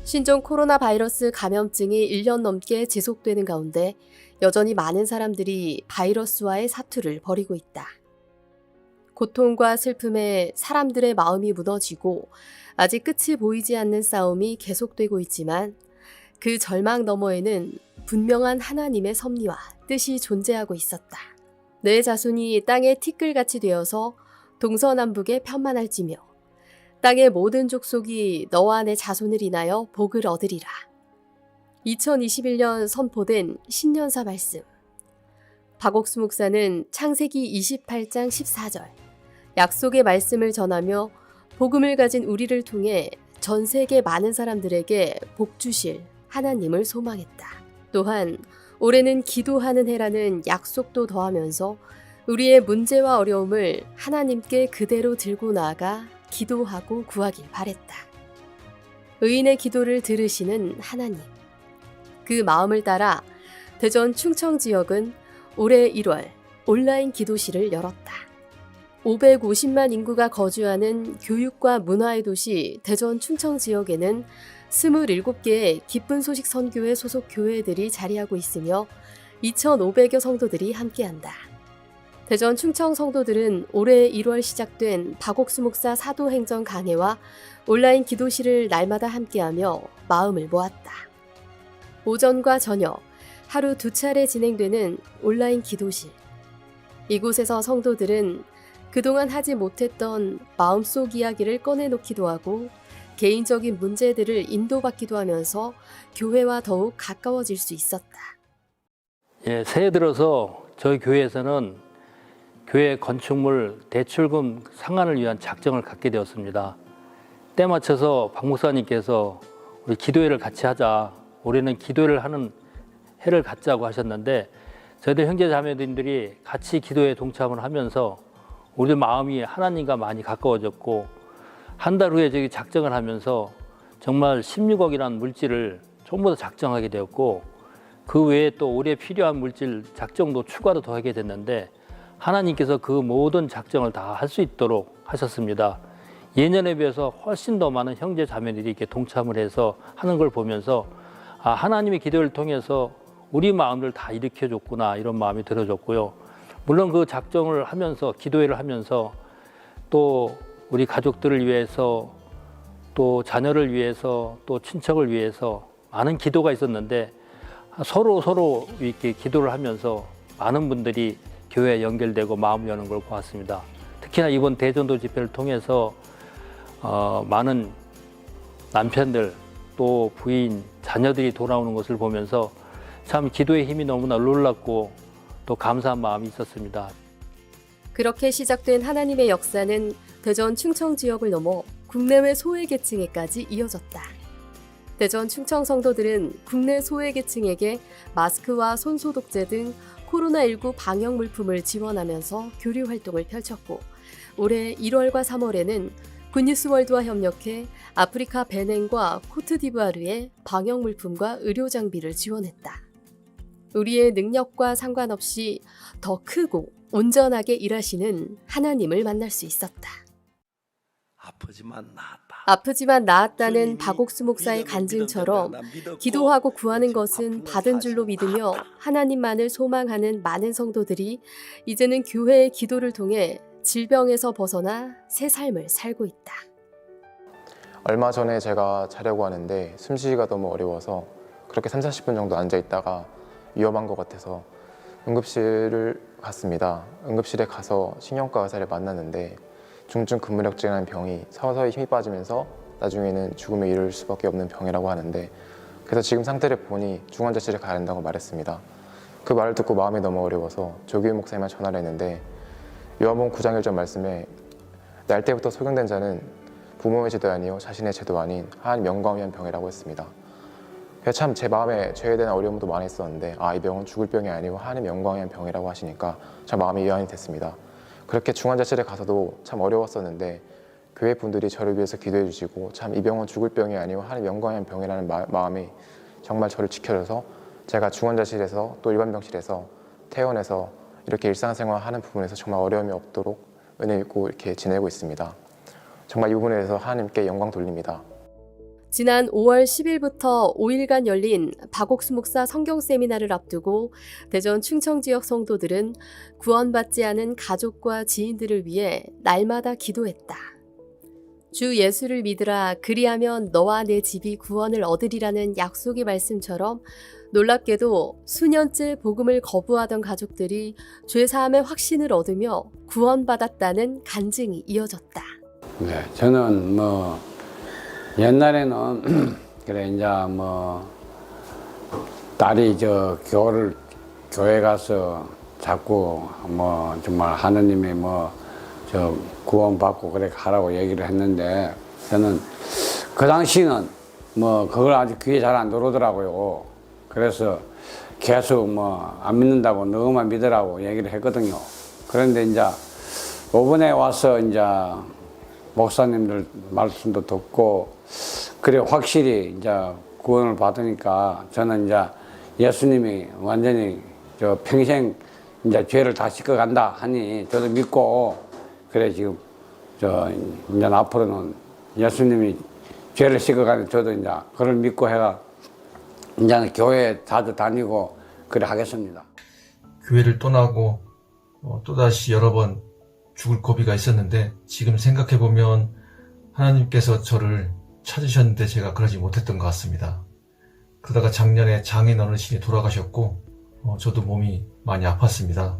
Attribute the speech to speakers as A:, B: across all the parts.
A: 신종 코로나 바이러스 감염증이 1년 넘게 지속되는 가운데 여전히 많은 사람들이 바이러스와의 사투를 벌이고 있다. 고통과 슬픔에 사람들의 마음이 무너지고 아직 끝이 보이지 않는 싸움이 계속되고 있지만 그 절망 너머에는 분명한 하나님의 섭리와 뜻이 존재하고 있었다. 내 자손이 땅의 티끌같이 되어서 동서남북에 편만할지며 땅의 모든 족속이 너와 내 자손을 인하여 복을 얻으리라. 2021년 선포된 신년사 말씀. 박옥수 목사는 창세기 28장 14절 약속의 말씀을 전하며 복음을 가진 우리를 통해 전 세계 많은 사람들에게 복 주실 하나님을 소망했다. 또한 올해는 기도하는 해라는 약속도 더하면서 우리의 문제와 어려움을 하나님께 그대로 들고 나아가 기도하고 구하길 바랬다. 의인의 기도를 들으시는 하나님. 그 마음을 따라 대전 충청 지역은 올해 1월 온라인 기도실을 열었다. 550만 인구가 거주하는 교육과 문화의 도시 대전 충청 지역에는 27개의 기쁜 소식 선교회 소속 교회들이 자리하고 있으며 2,500여 성도들이 함께한다. 대전 충청 성도들은 올해 1월 시작된 박옥수 목사 사도행전 강해와 온라인 기도실을 날마다 함께하며 마음을 모았다. 오전과 저녁, 하루 2차례 진행되는 온라인 기도실. 이곳에서 성도들은 그동안 하지 못했던 마음속 이야기를 꺼내놓기도 하고 개인적인 문제들을 인도받기도 하면서 교회와 더욱 가까워질 수 있었다.
B: 새해 들어서 저희 교회에서는 교회 건축물 대출금 상환을 위한 작정을 갖게 되었습니다. 때 맞춰서 박 목사님께서 우리 기도회를 같이 하자, 올해는 기도회를 하는 해를 갖자고 하셨는데 저희들 형제 자매들이 같이 기도회에 동참을 하면서 우리 마음이 하나님과 많이 가까워졌고 한 달 후에 저기 작정을 하면서 정말 16억이라는 물질을 전부 다 작정하게 되었고 그 외에 또 올해 필요한 물질 작정도 추가로 더 하게 됐는데 하나님께서 그 모든 작정을 다 할 수 있도록 하셨습니다. 예년에 비해서 훨씬 더 많은 형제 자매들이 이렇게 동참을 해서 하는 걸 보면서 하나님의 기도를 통해서 우리 마음을 다 일으켜줬구나 이런 마음이 들어졌고요. 물론 그 작정을 하면서 기도회를 하면서 또 우리 가족들을 위해서 또 자녀를 위해서 또 친척을 위해서 많은 기도가 있었는데 서로 이렇게 기도를 하면서 많은 분들이 교회에 연결되고 마음 여는 걸 보았습니다. 특히나 이번 대전도 집회를 통해서 많은 남편들 또 부인, 자녀들이 돌아오는 것을 보면서 참 기도의 힘이 너무나 놀랍고 또 감사한 마음이 있었습니다.
A: 그렇게 시작된 하나님의 역사는 대전 충청 지역을 넘어 국내외 소외계층에까지 이어졌다. 대전 충청 성도들은 국내 소외계층에게 마스크와 손소독제 등 코로나19 방역 물품을 지원하면서 교류 활동을 펼쳤고 올해 1월과 3월에는 굿뉴스월드와 협력해 아프리카 베넨과 코트디부아르에 방역 물품과 의료 장비를 지원했다. 우리의 능력과 상관없이 더 크고 온전하게 일하시는 하나님을 만날 수 있었다. 아프지만 나았다는 박옥수 목사의 간증처럼 기도하고 구하는 것은 받은 줄로 믿으며 하나님만을 소망하는 많은 성도들이 이제는 교회의 기도를 통해 질병에서 벗어나 새 삶을 살고 있다.
C: 얼마 전에 제가 자려고 하는데 숨쉬기가 너무 어려워서 그렇게 30-40분 정도 앉아있다가 위험한 것 같아서 응급실을 갔습니다. 응급실에 가서 신경과 의사를 만났는데 중증 근무력증이라는 병이 서서히 힘이 빠지면서 나중에는 죽음에 이를 수밖에 없는 병이라고 하는데 그래서 지금 상태를 보니 중환자실에 가야 한다고 말했습니다. 그 말을 듣고 마음이 너무 어려워서 조규 목사님한테 전화를 했는데 요한복음 9장 1절 말씀에 날 때부터 소경된 자는 부모의 죄도 아니요 자신의 죄도 아닌 하나님 영광을 위한 병이라고 했습니다. 그래서 참 제 마음에 죄에 대한 어려움도 많이 있었는데 이 병은 죽을 병이 아니고 하나님 영광을 위한 병이라고 하시니까 참 마음이 위안이 됐습니다. 그렇게 중환자실에 가서도 참 어려웠었는데 교회 분들이 저를 위해서 기도해 주시고 참 이 병은 죽을 병이 아니고 하나님 영광의 한 병이라는 마음이 정말 저를 지켜줘서 제가 중환자실에서 또 일반 병실에서 퇴원해서 이렇게 일상생활하는 부분에서 정말 어려움이 없도록 은혜 있고 이렇게 지내고 있습니다. 정말 이 부분에 대해서 하나님께 영광 돌립니다.
A: 지난 5월 10일부터 5일간 열린 박옥수 목사 성경 세미나를 앞두고 대전 충청 지역 성도들은 구원받지 않은 가족과 지인들을 위해 날마다 기도했다. 주 예수를 믿으라 그리하면 너와 내 집이 구원을 얻으리라는 약속의 말씀처럼 놀랍게도 수년째 복음을 거부하던 가족들이 죄사함의 확신을 얻으며 구원받았다는 간증이 이어졌다.
D: 네, 저는 옛날에는 그래 이제 딸이 교회 가서 자꾸 정말 하느님이 구원받고 그래 하라고 얘기를 했는데, 저는 그 당시는 그걸 아직 귀에 잘 안 들어오더라고요. 그래서 계속 안 믿는다고 너만 믿으라고 얘기를 했거든요. 그런데 이제 이번에 와서 이제 목사님들 말씀도 듣고 그래 확실히 이제 구원을 받으니까 저는 이제 예수님이 완전히 평생 이제 죄를 다 씻어 간다 하니 저도 믿고, 그래 지금 이제 앞으로는 예수님이 죄를 씻어 가는 저도 이제 그걸 믿고 해가 이제 교회 자주 다니고 그래 하겠습니다.
E: 교회를 떠나고 또다시 여러 번 죽을 고비가 있었는데, 지금 생각해보면 하나님께서 저를 찾으셨는데 제가 그러지 못했던 것 같습니다. 그러다가 작년에 장인 어르신이 돌아가셨고 저도 몸이 많이 아팠습니다.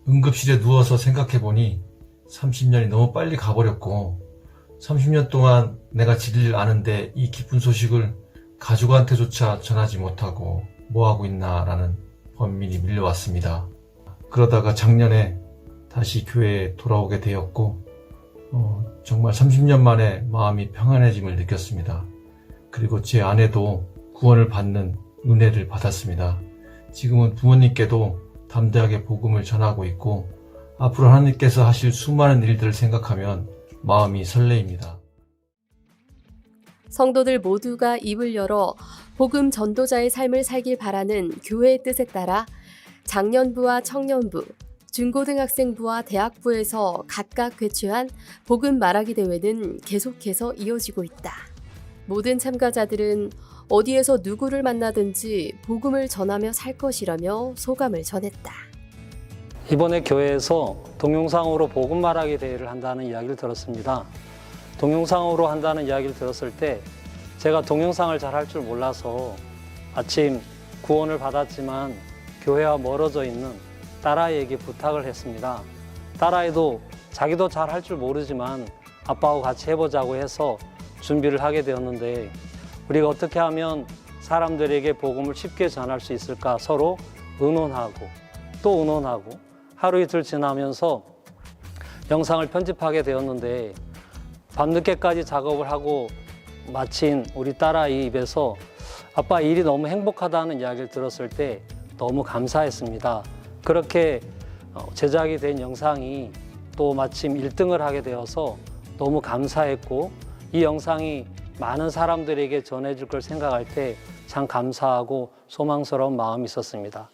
E: 응급실에 누워서 생각해보니 30년이 너무 빨리 가버렸고, 30년 동안 내가 진리를 아는데 이 기쁜 소식을 가족한테조차 전하지 못하고 뭐하고 있나라는 번민이 밀려왔습니다. 그러다가 작년에 다시 교회에 돌아오게 되었고 정말 30년 만에 마음이 평안해짐을 느꼈습니다. 그리고 제 아내도 구원을 받는 은혜를 받았습니다. 지금은 부모님께도 담대하게 복음을 전하고 있고, 앞으로 하나님께서 하실 수많은 일들을 생각하면 마음이 설레입니다.
A: 성도들 모두가 입을 열어 복음 전도자의 삶을 살길 바라는 교회의 뜻에 따라 장년부와 청년부, 중고등학생부와 대학부에서 각각 개최한 복음 말하기 대회는 계속해서 이어지고 있다. 모든 참가자들은 어디에서 누구를 만나든지 복음을 전하며 살 것이라며 소감을 전했다.
F: 이번에 교회에서 동영상으로 복음 말하기 대회를 한다는 이야기를 들었습니다. 동영상으로 한다는 이야기를 들었을 때 제가 동영상을 잘 할 줄 몰라서 마침 구원을 받았지만 교회와 멀어져 있는 딸아이에게 부탁을 했습니다. 딸아이도 자기도 잘 할 줄 모르지만 아빠하고 같이 해보자고 해서 준비를 하게 되었는데, 우리가 어떻게 하면 사람들에게 복음을 쉽게 전할 수 있을까 서로 의논하고 또 의논하고 하루 이틀 지나면서 영상을 편집하게 되었는데, 밤늦게까지 작업을 하고 마친 우리 딸아이 입에서 아빠 일이 너무 행복하다는 이야기를 들었을 때 너무 감사했습니다. 그렇게 제작이 된 영상이 또 마침 1등을 하게 되어서 너무 감사했고, 이 영상이 많은 사람들에게 전해줄 걸 생각할 때 참 감사하고 소망스러운 마음이 있었습니다.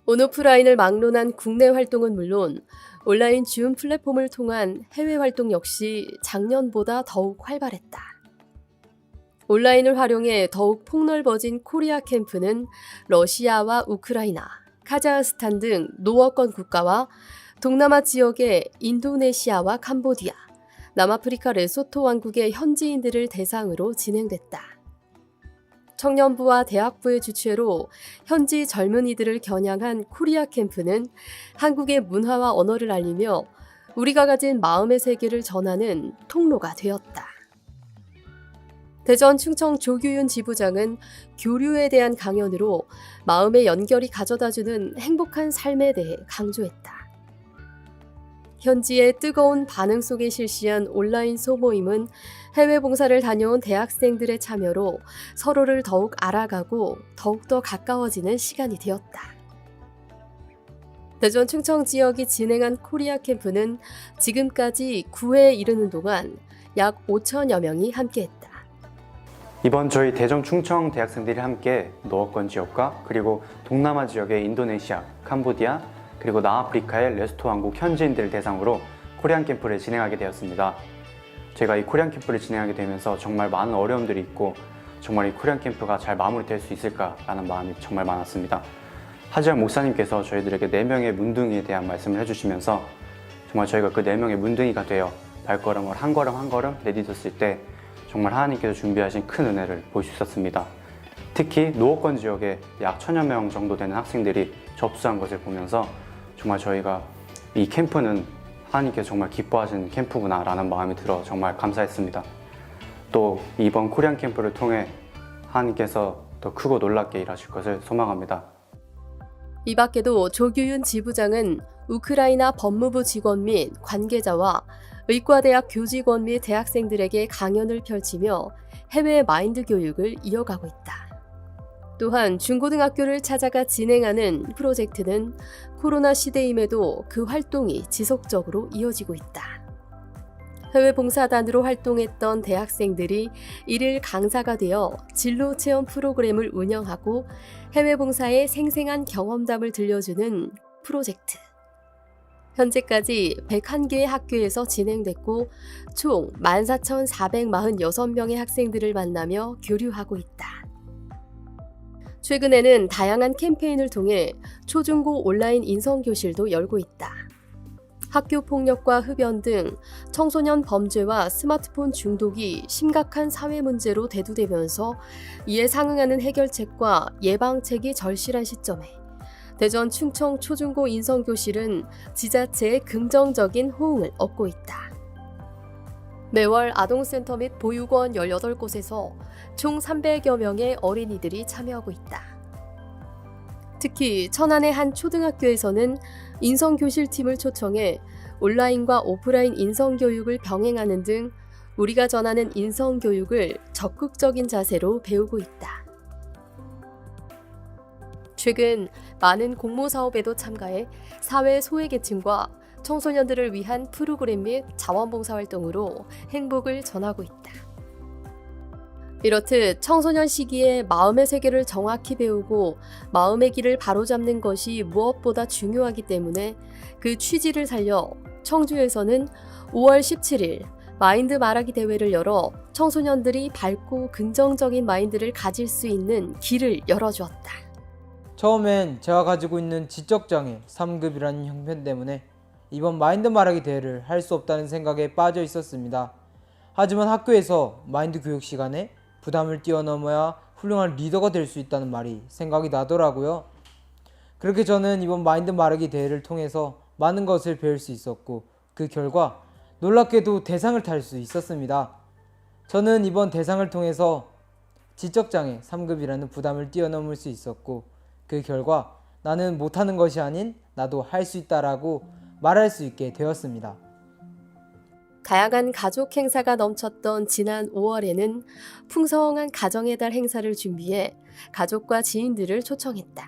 A: 온오프라인을 막론한 국내 활동은 물론 온라인 줌 플랫폼을 통한 해외 활동 역시 작년보다 더욱 활발했다. 온라인을 활용해 더욱 폭넓어진 코리아 캠프는 러시아와 우크라이나, 카자흐스탄 등 노어권 국가와 동남아 지역의 인도네시아와 캄보디아, 남아프리카 레소토 왕국의 현지인들을 대상으로 진행됐다. 청년부와 대학부의 주최로 현지 젊은이들을 겨냥한 코리아 캠프는 한국의 문화와 언어를 알리며 우리가 가진 마음의 세계를 전하는 통로가 되었다. 대전 충청 조규윤 지부장은 교류에 대한 강연으로 마음의 연결이 가져다주는 행복한 삶에 대해 강조했다. 현지의 뜨거운 반응 속에 실시한 온라인 소모임은 해외 봉사를 다녀온 대학생들의 참여로 서로를 더욱 알아가고 더욱더 가까워지는 시간이 되었다. 대전 충청 지역이 진행한 코리아 캠프는 지금까지 9회에 이르는 동안 약 5천여 명이 함께했다.
G: 이번 저희 대전 충청 대학생들이 함께 노어권 지역과 그리고 동남아 지역의 인도네시아, 캄보디아, 그리고 남아프리카의 레소토 왕국 현지인들을 대상으로 코리안 캠프를 진행하게 되었습니다. 제가 이 코리안 캠프를 진행하게 되면서 정말 많은 어려움들이 있고 정말 이 코리안 캠프가 잘 마무리될 수 있을까라는 마음이 정말 많았습니다. 하지만 목사님께서 저희들에게 4명의 문둥이에 대한 말씀을 해주시면서 정말 저희가 그 4명의 문둥이가 되어 발걸음을 한 걸음 한 걸음 내딛었을 때 정말 하나님께서 준비하신 큰 은혜를 볼 수 있었습니다. 특히 노어권 지역에 약 1000여 명 정도 되는 학생들이 접수한 것을 보면서 정말 저희가 이 캠프는 하나님께서 정말 기뻐하시는 캠프구나 라는 마음이 들어 정말 감사했습니다. 또 이번 코리안 캠프를 통해 하나님께서 더 크고 놀랍게 일하실 것을 소망합니다.
A: 이 밖에도 조규윤 지부장은 우크라이나 법무부 직원 및 관계자와 의과대학 교직원 및 대학생들에게 강연을 펼치며 해외 마인드 교육을 이어가고 있다. 또한 중고등학교를 찾아가 진행하는 프로젝트는 코로나 시대임에도 그 활동이 지속적으로 이어지고 있다. 해외 봉사단으로 활동했던 대학생들이 일일 강사가 되어 진로 체험 프로그램을 운영하고 해외 봉사의 생생한 경험담을 들려주는 프로젝트. 현재까지 101개의 학교에서 진행됐고 총 14,446명의 학생들을 만나며 교류하고 있다. 최근에는 다양한 캠페인을 통해 초중고 온라인 인성교실도 열고 있다. 학교 폭력과 흡연 등 청소년 범죄와 스마트폰 중독이 심각한 사회 문제로 대두되면서 이에 상응하는 해결책과 예방책이 절실한 시점에 대전 충청 초중고 인성교실은 지자체의 긍정적인 호응을 얻고 있다. 매월 아동센터 및 보육원 18곳에서 총 300여 명의 어린이들이 참여하고 있다. 특히 천안의 한 초등학교에서는 인성교실팀을 초청해 온라인과 오프라인 인성교육을 병행하는 등 우리가 전하는 인성교육을 적극적인 자세로 배우고 있다. 최근 많은 공모사업에도 참가해 사회 소외계층과 청소년들을 위한 프로그램 및 자원봉사활동으로 행복을 전하고 있다. 이렇듯 청소년 시기에 마음의 세계를 정확히 배우고 마음의 길을 바로잡는 것이 무엇보다 중요하기 때문에 그 취지를 살려 청주에서는 5월 17일 마인드 말하기 대회를 열어 청소년들이 밝고 긍정적인 마인드를 가질 수 있는 길을 열어주었다.
H: 처음엔 제가 가지고 있는 지적장애 3급이라는 형편 때문에 이번 마인드 말하기 대회를 할 수 없다는 생각에 빠져 있었습니다. 하지만 학교에서 마인드 교육 시간에 부담을 뛰어넘어야 훌륭한 리더가 될 수 있다는 말이 생각이 나더라고요. 그렇게 저는 이번 마인드 말하기 대회를 통해서 많은 것을 배울 수 있었고 그 결과 놀랍게도 대상을 탈 수 있었습니다. 저는 이번 대상을 통해서 지적장애 3급이라는 부담을 뛰어넘을 수 있었고 그 결과 나는 못하는 것이 아닌 나도 할 수 있다라고 말할 수 있게 되었습니다.
A: 다양한 가족 행사가 넘쳤던 지난 5월에는 풍성한 가정의 달 행사를 준비해 가족과 지인들을 초청했다.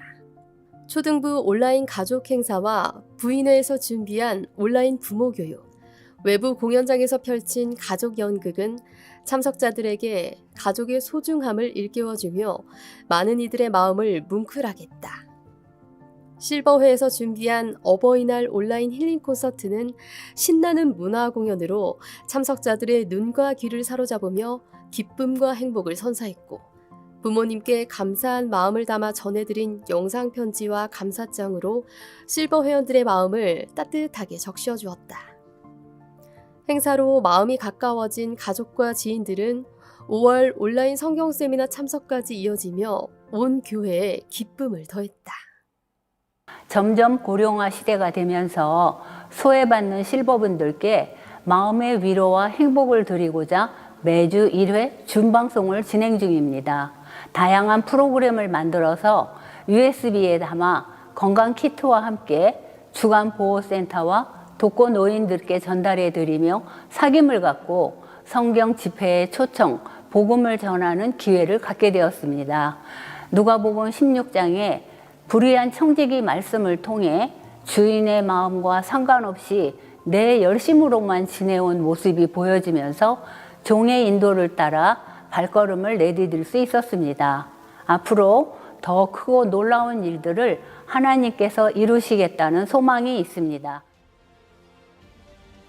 A: 초등부 온라인 가족 행사와 부인회에서 준비한 온라인 부모 교육, 외부 공연장에서 펼친 가족 연극은 참석자들에게 가족의 소중함을 일깨워주며 많은 이들의 마음을 뭉클하게 했다. 실버회에서 준비한 어버이날 온라인 힐링 콘서트는 신나는 문화 공연으로 참석자들의 눈과 귀를 사로잡으며 기쁨과 행복을 선사했고 부모님께 감사한 마음을 담아 전해드린 영상 편지와 감사장으로 실버 회원들의 마음을 따뜻하게 적셔주었다. 행사로 마음이 가까워진 가족과 지인들은 5월 온라인 성경 세미나 참석까지 이어지며 온 교회에 기쁨을 더했다.
I: 점점 고령화 시대가 되면서 소외받는 실버분들께 마음의 위로와 행복을 드리고자 매주 1회 줌방송을 진행 중입니다. 다양한 프로그램을 만들어서 USB에 담아 건강키트와 함께 주간보호센터와 독거노인들께 전달해 드리며 사귐을 갖고 성경 집회에 초청, 복음을 전하는 기회를 갖게 되었습니다. 누가복음 16장에 불의한 청지기 말씀을 통해 주인의 마음과 상관없이 내 열심으로만 지내온 모습이 보여지면서 종의 인도를 따라 발걸음을 내디딜 수 있었습니다. 앞으로 더 크고 놀라운 일들을 하나님께서 이루시겠다는 소망이 있습니다.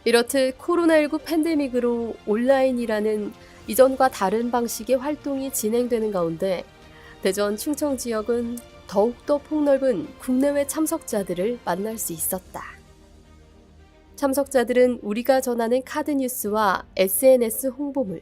A: 이렇듯 코로나19 팬데믹으로 온라인이라는 이전과 다른 방식의 활동이 진행되는 가운데 대전 충청 지역은 더욱더 폭넓은 국내외 참석자들을 만날 수 있었다. 참석자들은 우리가 전하는 카드 뉴스와 SNS 홍보물,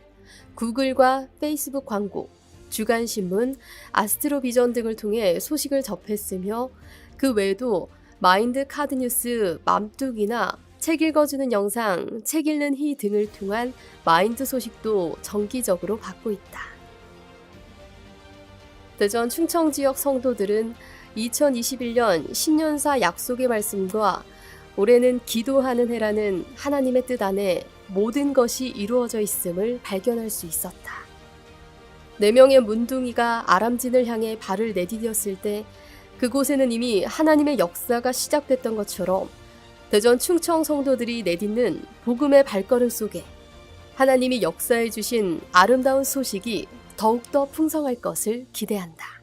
A: 구글과 페이스북 광고, 주간신문, 아스트로비전 등을 통해 소식을 접했으며 그 외에도 마인드 카드 뉴스 맘뚝이나 책 읽어주는 영상, 책 읽는 희 등을 통한 마인드 소식도 정기적으로 받고 있다. 대전 충청 지역 성도들은 2021년 신년사 약속의 말씀과 올해는 기도하는 해라는 하나님의 뜻 안에 모든 것이 이루어져 있음을 발견할 수 있었다. 4명의 문둥이가 아람진을 향해 발을 내디뎠을 때 그곳에는 이미 하나님의 역사가 시작됐던 것처럼 대전 충청 성도들이 내딛는 복음의 발걸음 속에 하나님이 역사해 주신 아름다운 소식이 더욱더 풍성할 것을 기대한다.